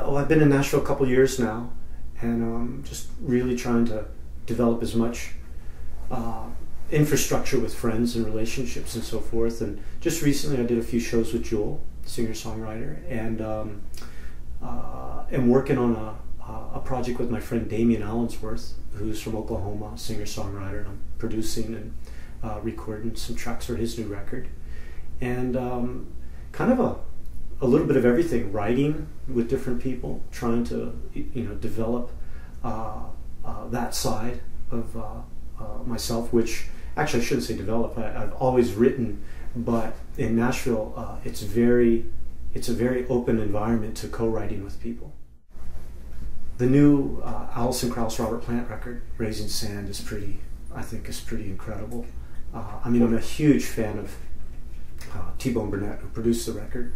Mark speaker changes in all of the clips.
Speaker 1: well, I've been in Nashville a couple years now, and just really trying to develop as much infrastructure with friends and relationships and so forth. And just recently I did a few shows with Jewel, singer-songwriter, and am working on a project with my friend Damian Allensworth, who's from Oklahoma, singer-songwriter, and I'm producing and recording some tracks for his new record. And kind of a little bit of everything, writing with different people, trying to develop that side of myself, which actually I shouldn't say develop. I've always written, but in Nashville, it's a very open environment to co-writing with people. The new Alison Krauss Robert Plant record, Raising Sand, I think is pretty incredible. I mean, I'm a huge fan of T-Bone Burnett, who produced the record,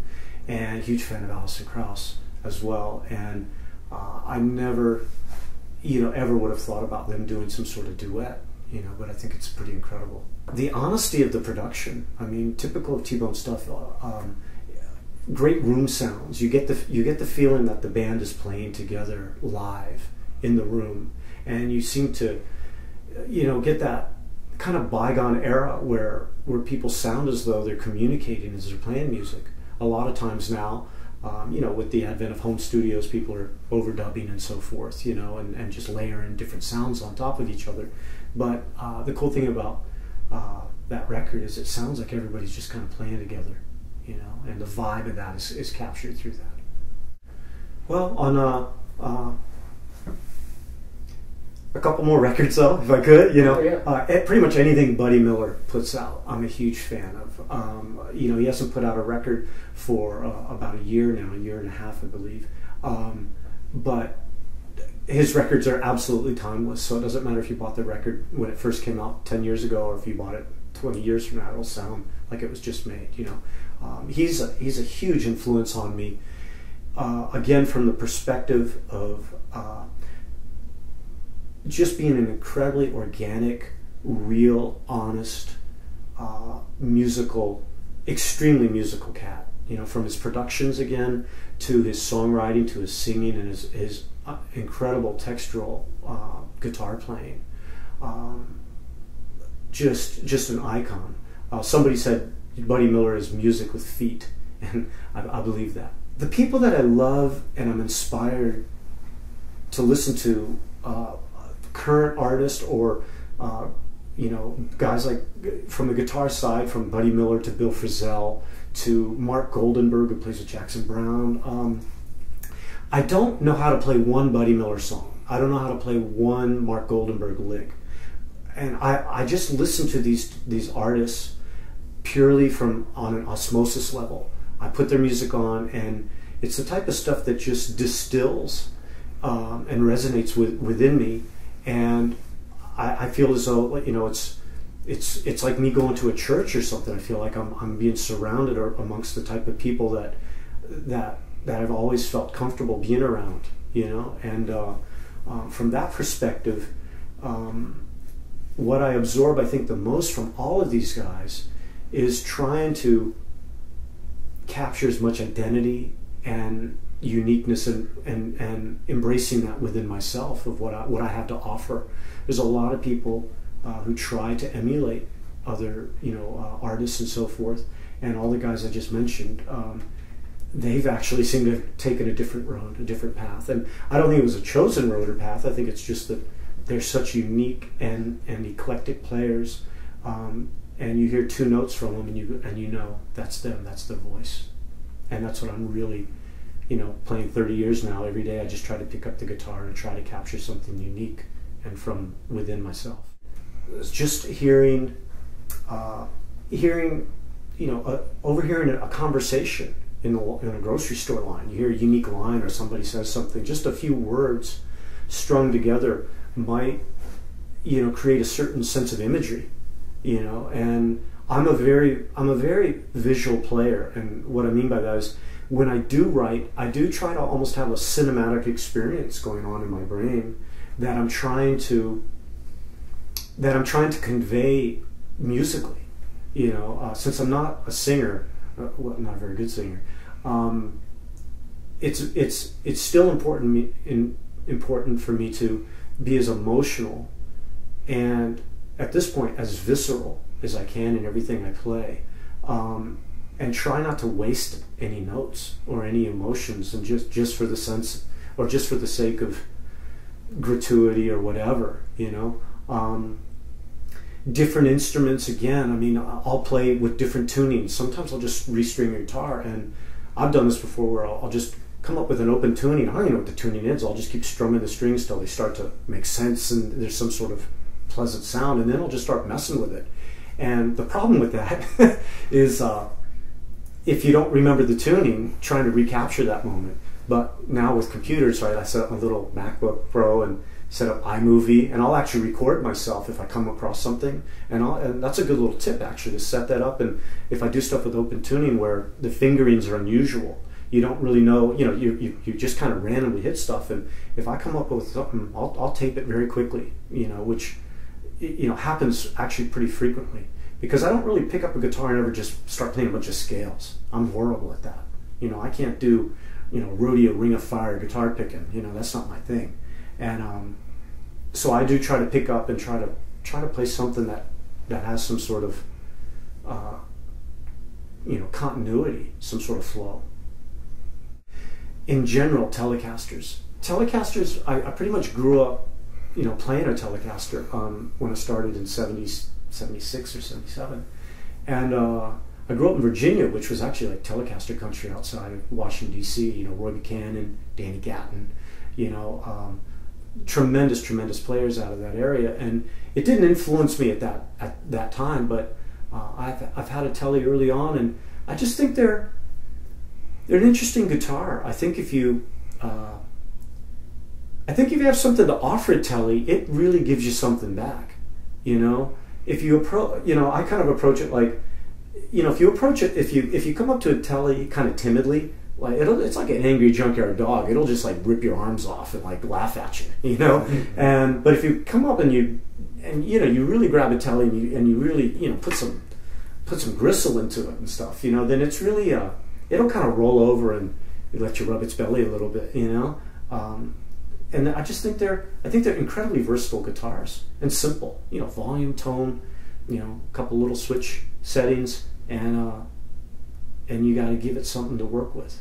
Speaker 1: and a huge fan of Alison Krauss as well. And I never, ever would have thought about them doing some sort of duet, but I think it's pretty incredible. The honesty of the production, I mean, typical of T-Bone stuff. Great room sounds. You get the feeling that the band is playing together live in the room, and you seem to, get that kind of bygone era where people sound as though they're communicating as they're playing music. A lot of times now, with the advent of home studios, people are overdubbing and so forth, and just layering different sounds on top of each other. But the cool thing about that record is it sounds like everybody's just kind of playing together, and the vibe of that is captured through that. Well, on a couple more records though, if I could, pretty much anything Buddy Miller puts out, I'm a huge fan of. He hasn't put out a record for about a year now, a year and a half, I believe. But his records are absolutely timeless, so it doesn't matter if you bought the record when it first came out 10 years ago or if you bought it 20 years from now, it'll sound like it was just made, He's a huge influence on me, again, from the perspective of just being an incredibly organic, real, honest, extremely musical cat. From his productions, again, to his songwriting, to his singing, and his incredible textural guitar playing. Just an icon. Somebody said Buddy Miller is music with feet, and I believe that. The people that I love and I'm inspired to listen to, current artists or guys like from the guitar side, from Buddy Miller to Bill Frisell to Mark Goldenberg, who plays with Jackson Browne. I don't know how to play one Buddy Miller song. I don't know how to play one Mark Goldenberg lick. And I just listen to these artists purely on an osmosis level. I put their music on, and it's the type of stuff that just distills and resonates within me. And I feel as though, it's like me going to a church or something. I feel like I'm being surrounded amongst the type of people that I've always felt comfortable being around, And from that perspective, what I absorb, I think, the most from all of these guys is trying to capture as much identity and uniqueness and embracing that within myself of what I have to offer. There's a lot of people who try to emulate other artists and so forth, and all the guys I just mentioned, they've actually seemed to have taken a different road, a different path. And I don't think it was a chosen road or path. I think it's just that they're such unique and eclectic players, and you hear two notes from them, and you know that's them, that's their voice. And that's what I'm really, playing 30 years now. Every day I just try to pick up the guitar and try to capture something unique and from within myself. It's just overhearing a conversation in a grocery store line. You hear a unique line, or somebody says something, just a few words strung together might create a certain sense of imagery, and I'm a very visual player. And what I mean by that is, when I do write, I do try to almost have a cinematic experience going on in my brain that I'm trying to convey musically. Since I'm not a singer, not a very good singer, it's still important for me to be as emotional and at this point as visceral as I can in everything I play, and try not to waste any notes or any emotions, and just for the sense or just for the sake of gratuity or whatever, you know. Different instruments, again, I mean, I'll play with different tunings. Sometimes I'll just restring a guitar, and I've done this before where I'll just come up with an open tuning. I don't even know what the tuning is. I'll just keep strumming the strings till they start to make sense and there's some sort of pleasant sound, and then I'll just start messing with it. And the problem with that is if you don't remember the tuning, trying to recapture that moment. But now with computers, right, I set up my little MacBook Pro and set up iMovie, and I'll actually record myself if I come across something, and that's a good little tip actually, to set that up. And if I do stuff with open tuning where the fingerings are unusual, you don't really know, you know, you just kind of randomly hit stuff, and if I come up with something, I'll tape it very quickly, you know, which, you know, happens actually pretty frequently, because I don't really pick up a guitar and ever just start playing a bunch of scales. I'm horrible at that. You know, I can't do, you know, rodeo, ring of fire guitar picking, you know, that's not my thing. And so I do try to pick up and try to play something that has some sort of you know, continuity, some sort of flow. In general, Telecasters. I pretty much grew up, you know, playing a Telecaster when I started in 76 or 77, and I grew up in Virginia, which was actually like Telecaster country outside of Washington D.C. You know, Roy Buchanan, Danny Gatton, you know. Tremendous players out of that area, and it didn't influence me at that time. But I've had a Tele early on, and I just think they're an interesting guitar. I think if you have something to offer a Tele, it really gives you something back. You know, if you approach, you know, I kind of approach it like, you know, if you come up to a Tele kind of timidly. Like it's like an angry junkyard dog. It'll just like rip your arms off and like laugh at you, you know. But if you come up and you know, you really grab a Tele and you really, you know, put some gristle into it and stuff, you know, then it's really it'll kind of roll over and let you rub its belly a little bit, you know. And I just think they're incredibly versatile guitars and simple, you know, volume, tone, you know, a couple little switch settings, and you got to give it something to work with.